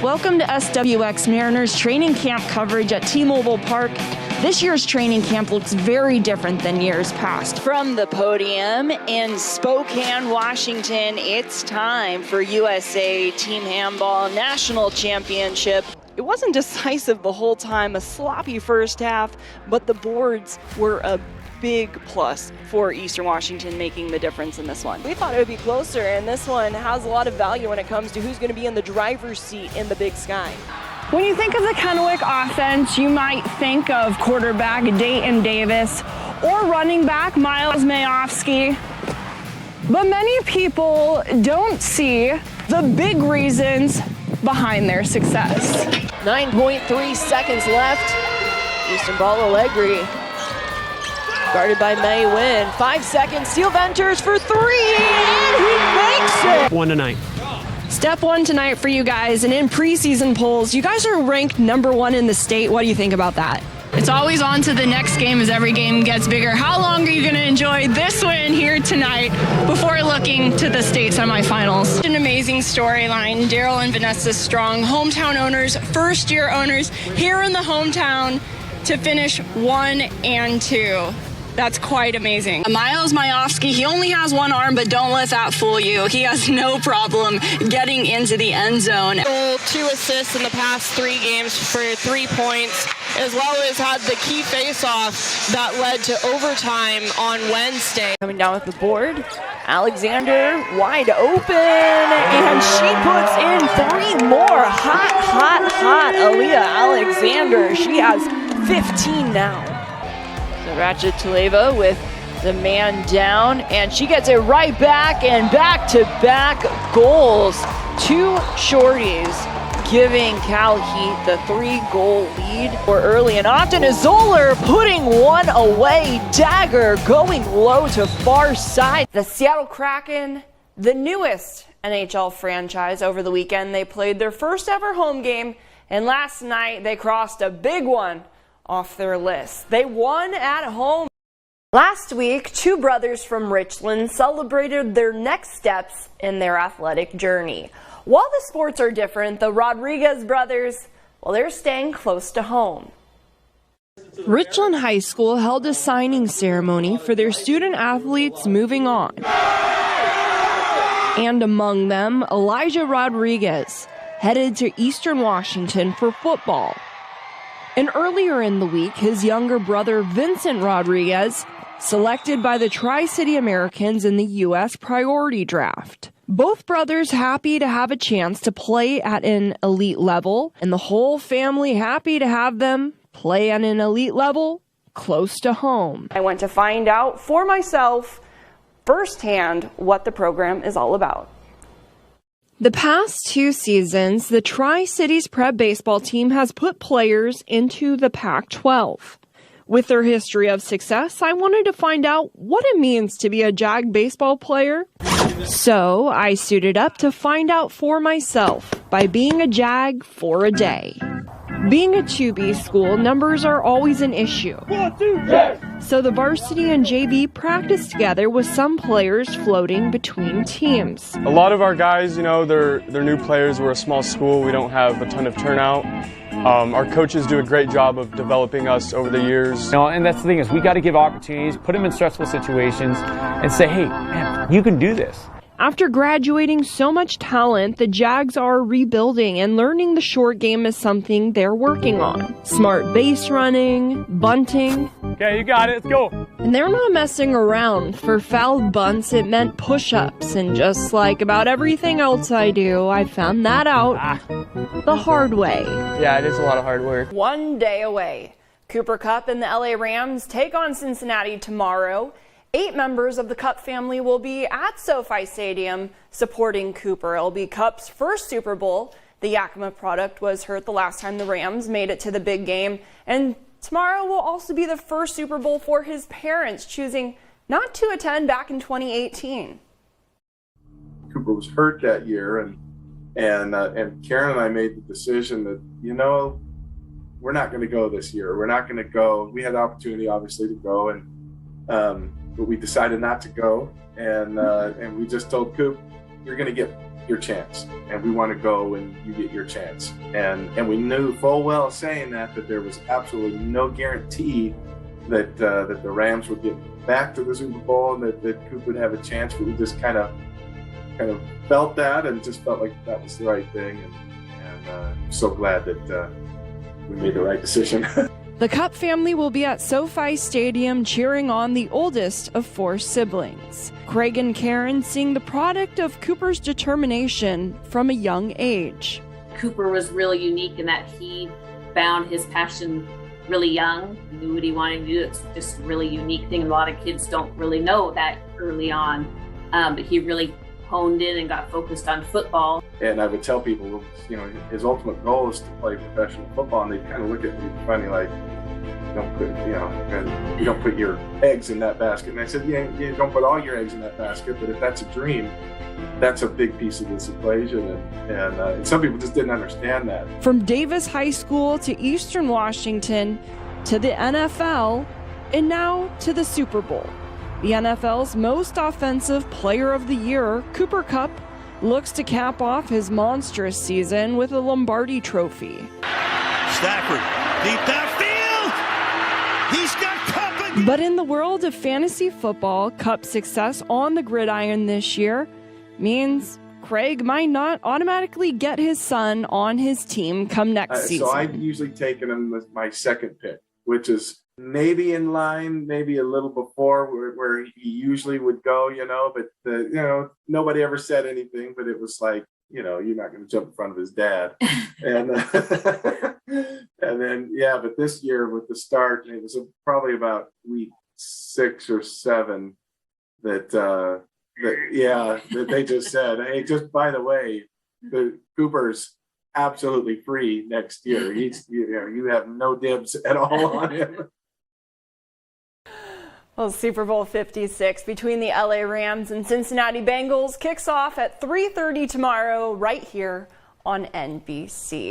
Welcome to SWX Mariners training camp coverage at T-Mobile Park. This year's training camp looks very different than years past. From the podium in Spokane, Washington, it's time for USA Team Handball National Championship. It wasn't decisive the whole time, a sloppy first half, but the boards were a big plus for Eastern Washington, making the difference in this one. We thought it would be closer, and this one has a lot of value when it comes to who's going to be in the driver's seat in the Big Sky. When you think of the Kennewick offense, you might think of quarterback Dayton Davis or running back Miles Mayofsky. But many people don't see the big reasons behind their success. 9.3 seconds left. Easton ball, Allegri. Guarded by May Win. 5 seconds. Steele Venters for three, and he makes it. One tonight. Step one tonight for you guys, and in preseason polls, you guys are ranked number one in the state. What do you think about that? It's always on to the next game as every game gets bigger. How long are you going to enjoy this win here tonight before looking to the state semifinals? An amazing storyline. Daryl and Vanessa Strong, hometown owners, first-year owners here in the hometown to finish 1 and 2. That's quite amazing. Miles Mayofsky, he only has one arm, but don't let that fool you. He has no problem getting into the end zone. 2 assists in the past 3 games for 3 points, as well as had the key face-off that led to overtime on Wednesday. Coming down with the board, Alexander wide open, and she puts in 3 more. Hot Aaliyah Alexander. She has 15 now. Ratchet Taleva with the man down, and she gets it right back, and back-to-back goals. 2 shorties giving Cal Heat the 3-goal lead for early, and Ogden Zoller putting one away. Dagger going low to far side. The Seattle Kraken, the newest NHL franchise, over the weekend they played their first ever home game, and last night they crossed a big one off their list. They won at home. Last week, 2 brothers from Richland celebrated their next steps in their athletic journey. While the sports are different, the Rodriguez brothers, well, they're staying close to home. Richland High School held a signing ceremony for their student athletes moving on. And among them, Elijah Rodriguez, headed to Eastern Washington for football. And earlier in the week, his younger brother, Vincent Rodriguez, selected by the Tri-City Americans in the U.S. Priority Draft. Both brothers happy to have a chance to play at an elite level, and the whole family happy to have them play at an elite level close to home. I went to find out for myself firsthand what the program is all about. The past 2 seasons, the Tri-Cities Prep baseball team has put players into the Pac-12. With their history of success, I wanted to find out what it means to be a JAG baseball player. So I suited up to find out for myself by being a JAG for a day. Being a 2B school, numbers are always an issue. So the varsity and JV practice together with some players floating between teams. A lot of our guys, they're new players. We're a small school. We don't have a ton of turnout. Our coaches do a great job of developing us over the years. And that's the thing is we got to give opportunities, put them in stressful situations, and say, hey, man, you can do this. After graduating so much talent, the Jags are rebuilding, and learning the short game is something they're working on. Smart base running, bunting. Okay, you got it. Let's go. And they're not messing around. For fouled bunts, it meant push-ups, and just like about everything else I do, I found that out the hard way. Yeah, it is a lot of hard work. 1 day away. Cooper Kupp and the LA Rams take on Cincinnati tomorrow. 8 members of the Kupp family will be at SoFi Stadium supporting Cooper. It'll be Kupp's first Super Bowl. The Yakima product was hurt the last time the Rams made it to the big game. And tomorrow will also be the first Super Bowl for his parents, choosing not to attend back in 2018. Cooper was hurt that year, and Karen and I made the decision that, we're not going to go this year. We're not going to go. We had the opportunity, obviously, to go, but we decided not to go, and we just told Coop, you're going to get your chance, and we want to go and you get your chance. And we knew full well saying that there was absolutely no guarantee that that the Rams would get back to the Super Bowl and that Coop would have a chance, but we just kind of felt that and just felt like that was the right thing, and I'm so glad that we made the right decision. The Cup family will be at SoFi Stadium cheering on the oldest of 4 siblings. Craig and Karen seeing the product of Cooper's determination from a young age. Cooper was really unique in that he found his passion really young, knew what he wanted to do. It's just a really unique thing. A lot of kids don't really know that early on, but he really honed in and got focused on football. And I would tell people, you know, his ultimate goal is to play professional football, and they kind of look at me funny, like, you don't put your eggs in that basket. And I said, yeah, you don't put all your eggs in that basket, but if that's a dream, that's a big piece of this equation, and some people just didn't understand that. From Davis High School to Eastern Washington to the NFL, and now to the Super Bowl. The NFL's most offensive player of the year, Cooper Kupp, looks to cap off his monstrous season with a Lombardi Trophy. Stafford, deep downfield. He's got Kupp again. But in the world of fantasy football, Kupp's success on the gridiron this year means Craig might not automatically get his son on his team come next season. So I've usually taken him as my second pick, which is maybe in line, maybe a little before where he usually would go, but nobody ever said anything, but it was like, you're not going to jump in front of his dad. And and then, but this year with the start, it was probably about week 6 or 7 that they just said, hey, just by the way, the Cooper's absolutely free next year. You have no dibs at all on him. Well, Super Bowl 56 between the LA Rams and Cincinnati Bengals kicks off at 3:30 tomorrow right here on NBC.